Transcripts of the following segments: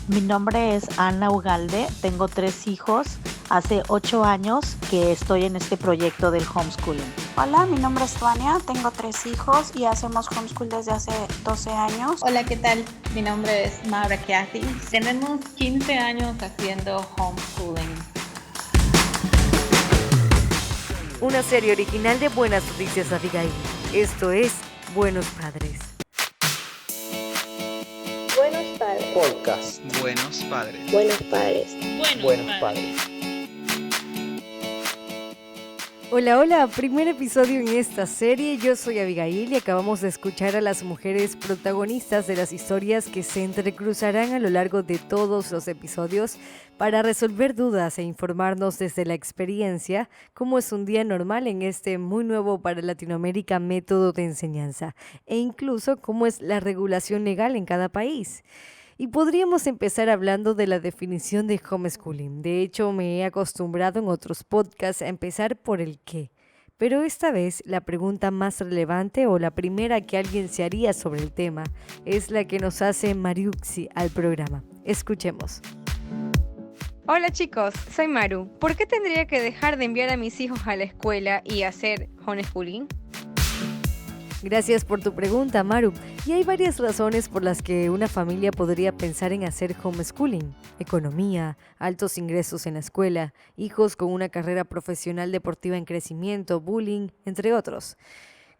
Mi nombre es Ana Ugalde, tengo 3 hijos. Hace 8 años que estoy en este proyecto del homeschooling. Hola, mi nombre es Tuania, tengo 3 hijos y hacemos homeschool desde hace 12 años. Hola, ¿qué tal? Mi nombre es Maura Kathy. Tenemos 15 años haciendo homeschooling. Una serie original de Buenas Noticias Abigail. Esto es Buenos Padres. Buenos Padres. Podcast. Buenos Padres. Buenos Padres. Buenos Padres. Hola, primer episodio en esta serie. Yo soy Abigail y acabamos de escuchar a las mujeres protagonistas de las historias que se entrecruzarán a lo largo de todos los episodios para resolver dudas e informarnos desde la experiencia cómo es un día normal en este muy nuevo para Latinoamérica método de enseñanza e incluso cómo es la regulación legal en cada país. Y podríamos empezar hablando de la definición de homeschooling. De hecho, me he acostumbrado en otros podcasts a empezar por el qué. Pero esta vez la pregunta más relevante o la primera que alguien se haría sobre el tema es la que nos hace Mariuxi al programa. Escuchemos. Hola chicos, soy Maru. ¿Por qué tendría que dejar de enviar a mis hijos a la escuela y hacer homeschooling? Gracias por tu pregunta, Maru. Y hay varias razones por las que una familia podría pensar en hacer homeschooling. Economía, altos ingresos en la escuela, hijos con una carrera profesional deportiva en crecimiento, bullying, entre otros.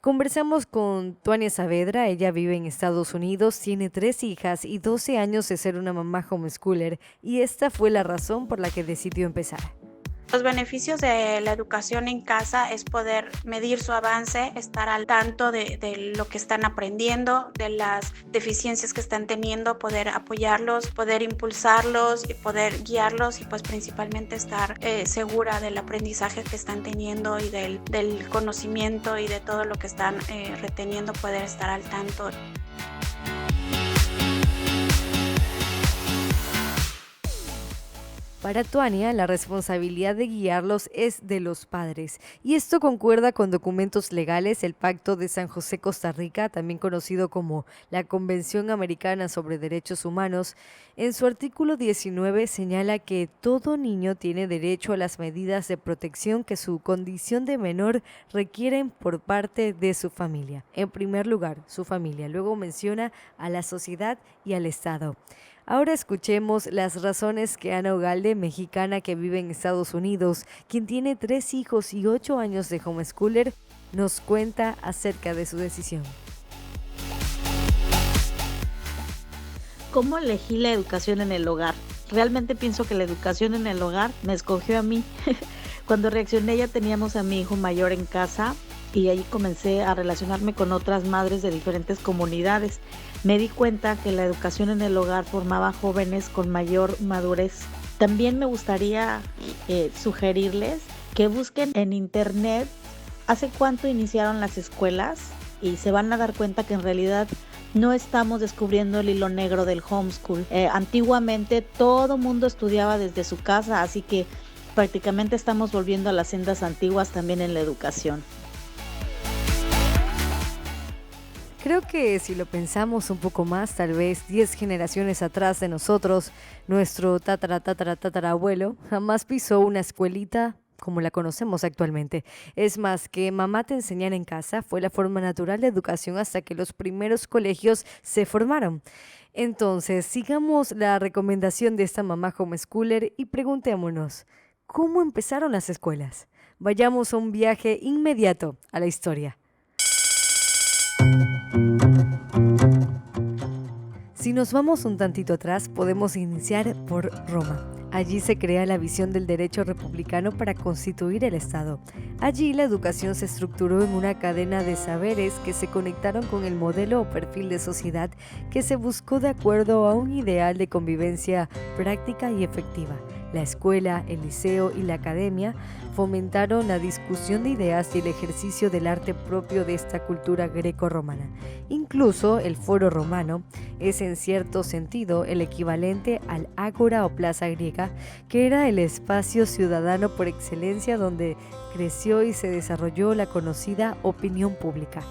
Conversamos con Tuania Saavedra, ella vive en Estados Unidos, tiene 3 hijas y 12 años de ser una mamá homeschooler, y esta fue la razón por la que decidió empezar. Los beneficios de la educación en casa es poder medir su avance, estar al tanto de lo que están aprendiendo, de las deficiencias que están teniendo, poder apoyarlos, poder impulsarlos y poder guiarlos y pues principalmente estar segura del aprendizaje que están teniendo y del conocimiento y de todo lo que están reteniendo, poder estar al tanto. Para Tuania, la responsabilidad de guiarlos es de los padres, y esto concuerda con documentos legales, el Pacto de San José, Costa Rica, también conocido como la Convención Americana sobre Derechos Humanos. En su artículo 19 señala que todo niño tiene derecho a las medidas de protección que su condición de menor requieren por parte de su familia. En primer lugar, su familia, luego menciona a la sociedad y al Estado. Ahora escuchemos las razones que Ana Ugalde, mexicana que vive en Estados Unidos, quien tiene 3 hijos y 8 años de homeschooler, nos cuenta acerca de su decisión. ¿Cómo elegí la educación en el hogar? Realmente pienso que la educación en el hogar me escogió a mí. Cuando reaccioné ya teníamos a mi hijo mayor en casa y ahí comencé a relacionarme con otras madres de diferentes comunidades. Me di cuenta que la educación en el hogar formaba jóvenes con mayor madurez. También me gustaría sugerirles que busquen en internet hace cuánto iniciaron las escuelas y se van a dar cuenta que en realidad no estamos descubriendo el hilo negro del homeschool. Antiguamente todo mundo estudiaba desde su casa, así que prácticamente estamos volviendo a las sendas antiguas también en la educación. Creo que si lo pensamos un poco más, tal vez 10 generaciones atrás de nosotros, nuestro tatarabuelo jamás pisó una escuelita como la conocemos actualmente. Es más, que mamá te enseñara en casa fue la forma natural de educación hasta que los primeros colegios se formaron. Entonces, sigamos la recomendación de esta mamá homeschooler y preguntémonos, ¿cómo empezaron las escuelas? Vayamos a un viaje inmediato a la historia. Si nos vamos un tantito atrás, podemos iniciar por Roma. Allí se crea la visión del derecho republicano para constituir el Estado. Allí la educación se estructuró en una cadena de saberes que se conectaron con el modelo o perfil de sociedad que se buscó de acuerdo a un ideal de convivencia práctica y efectiva. La escuela, el liceo y la academia fomentaron la discusión de ideas y el ejercicio del arte propio de esta cultura greco-romana. Incluso el foro romano es en cierto sentido el equivalente al ágora o plaza griega, que era el espacio ciudadano por excelencia donde creció y se desarrolló la conocida opinión pública.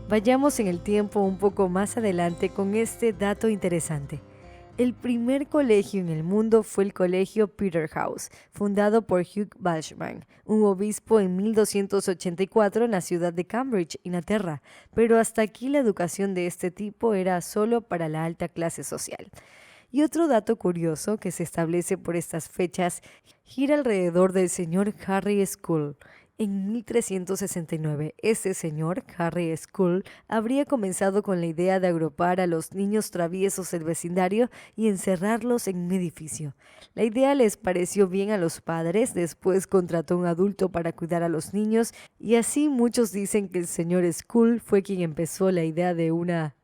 Vayamos en el tiempo un poco más adelante con este dato interesante. El primer colegio en el mundo fue el Colegio Peterhouse, fundado por Hugh Basham, un obispo en 1284 en la ciudad de Cambridge, Inglaterra, pero hasta aquí la educación de este tipo era solo para la alta clase social. Y otro dato curioso que se establece por estas fechas gira alrededor del señor Harry School. En 1369, este señor, Harry School, habría comenzado con la idea de agrupar a los niños traviesos del vecindario y encerrarlos en un edificio. La idea les pareció bien a los padres, después contrató a un adulto para cuidar a los niños y así muchos dicen que el señor School fue quien empezó la idea de una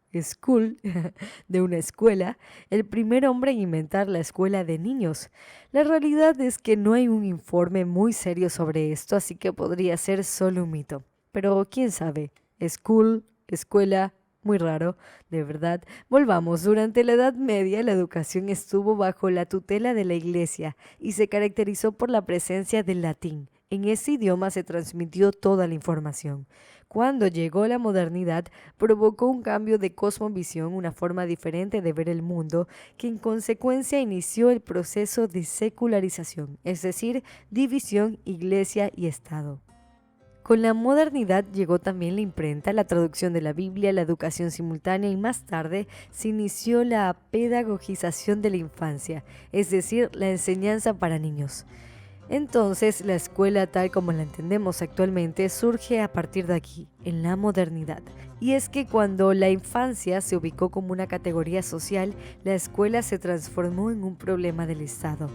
de una escuela, el primer hombre en inventar la escuela de niños. La realidad es que no hay un informe muy serio sobre esto, así que podría ser solo un mito. Pero quién sabe, escuela, muy raro, de verdad. Volvamos, durante la Edad Media la educación estuvo bajo la tutela de la Iglesia y se caracterizó por la presencia del latín. En ese idioma se transmitió toda la información. Cuando llegó la modernidad, provocó un cambio de cosmovisión, una forma diferente de ver el mundo, que en consecuencia inició el proceso de secularización, es decir, división iglesia y Estado. Con la modernidad llegó también la imprenta, la traducción de la Biblia, la educación simultánea y más tarde se inició la pedagogización de la infancia, es decir, la enseñanza para niños. Entonces, la escuela tal como la entendemos actualmente surge a partir de aquí, en la modernidad. Y es que cuando la infancia se ubicó como una categoría social, la escuela se transformó en un problema del Estado.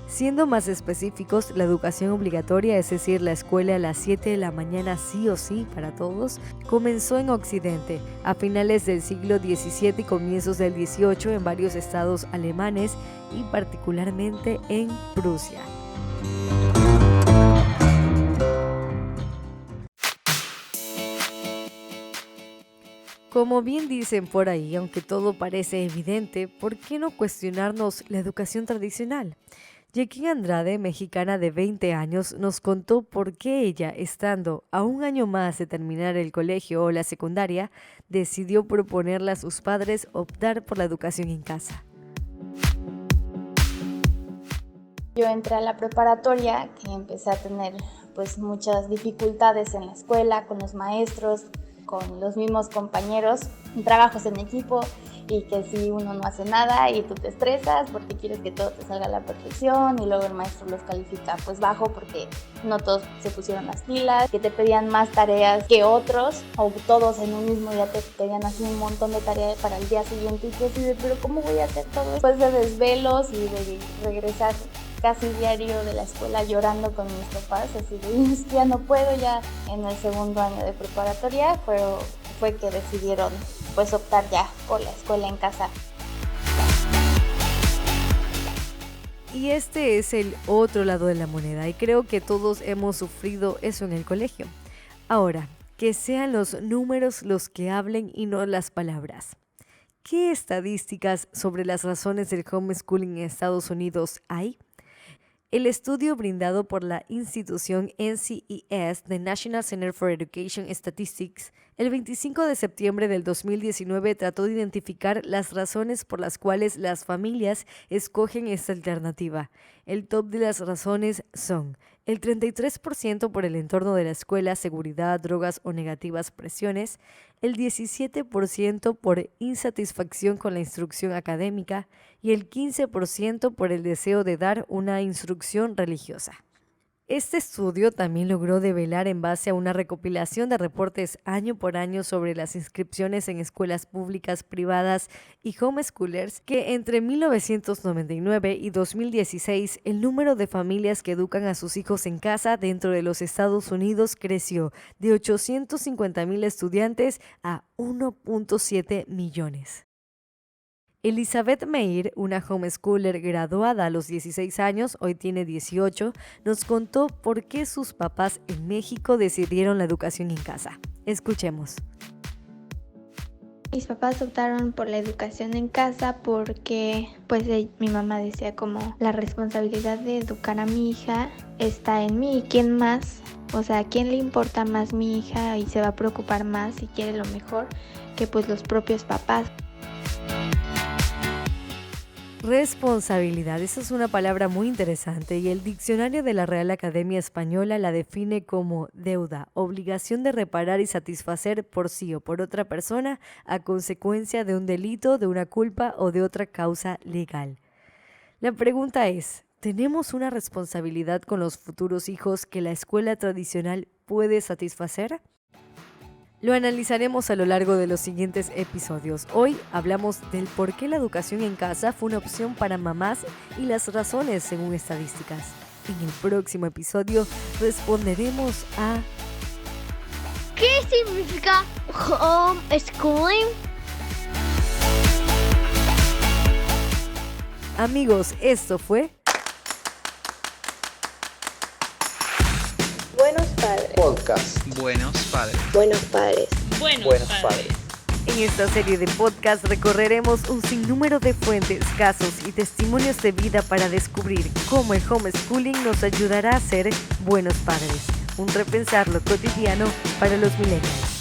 Siendo más específicos, la educación obligatoria, es decir, la escuela a las 7 de la mañana sí o sí para todos, comenzó en Occidente a finales del siglo XVII y comienzos del XVIII en varios estados alemanes y particularmente en Prusia. Como bien dicen por ahí, aunque todo parece evidente, ¿por qué no cuestionarnos la educación tradicional? Joaquín Andrade, mexicana de 20 años, nos contó por qué ella, estando a un año más de terminar el colegio o la secundaria, decidió proponerle a sus padres optar por la educación en casa. Yo entré a la preparatoria, que empecé a tener pues muchas dificultades en la escuela, con los maestros, con los mismos compañeros, trabajos en equipo y que si uno no hace nada y tú te estresas porque quieres que todo te salga a la perfección y luego el maestro los califica pues bajo porque no todos se pusieron las pilas, que te pedían más tareas que otros o todos en un mismo día te pedían así un montón de tareas para el día siguiente y tú así de pero ¿cómo voy a hacer todo esto? Después de desvelos y de regresar casi diario de la escuela llorando con mis papás, así de ya no puedo, ya en el segundo año de preparatoria fue que decidieron pues optar ya por la escuela en casa. Y este es el otro lado de la moneda y creo que todos hemos sufrido eso en el colegio. Ahora, que sean los números los que hablen y no las palabras. ¿Qué estadísticas sobre las razones del homeschooling en Estados Unidos hay? El estudio brindado por la institución NCES, the National Center for Education Statistics, el 25 de septiembre del 2019 trató de identificar las razones por las cuales las familias escogen esta alternativa. El top de las razones son el 33% por el entorno de la escuela, seguridad, drogas o negativas presiones, el 17% por insatisfacción con la instrucción académica y el 15% por el deseo de dar una instrucción religiosa. Este estudio también logró develar en base a una recopilación de reportes año por año sobre las inscripciones en escuelas públicas, privadas y homeschoolers que entre 1999 y 2016 el número de familias que educan a sus hijos en casa dentro de los Estados Unidos creció de 850,000 estudiantes a 1.7 millones. Elizabeth Meir, una homeschooler graduada a los 16 años, hoy tiene 18, nos contó por qué sus papás en México decidieron la educación en casa. Escuchemos. Mis papás optaron por la educación en casa porque mi mamá decía como la responsabilidad de educar a mi hija está en mí y quién más O sea, ¿a quién le importa más mi hija y se va a preocupar más si quiere lo mejor que pues los propios papás? Responsabilidad, esa es una palabra muy interesante y el diccionario de la Real Academia Española la define como deuda, obligación de reparar y satisfacer por sí o por otra persona a consecuencia de un delito, de una culpa o de otra causa legal. La pregunta es, ¿tenemos una responsabilidad con los futuros hijos que la escuela tradicional puede satisfacer? Lo analizaremos a lo largo de los siguientes episodios. Hoy hablamos del por qué la educación en casa fue una opción para mamás y las razones según estadísticas. En el próximo episodio responderemos a ¿qué significa homeschooling? Amigos, esto fue Buenos Padres. Podcast. Buenos Padres. Buenos Padres. Buenos Padres. En esta serie de podcast recorreremos un sinnúmero de fuentes, casos y testimonios de vida para descubrir cómo el homeschooling nos ayudará a ser buenos padres. Un repensar lo cotidiano para los millennials.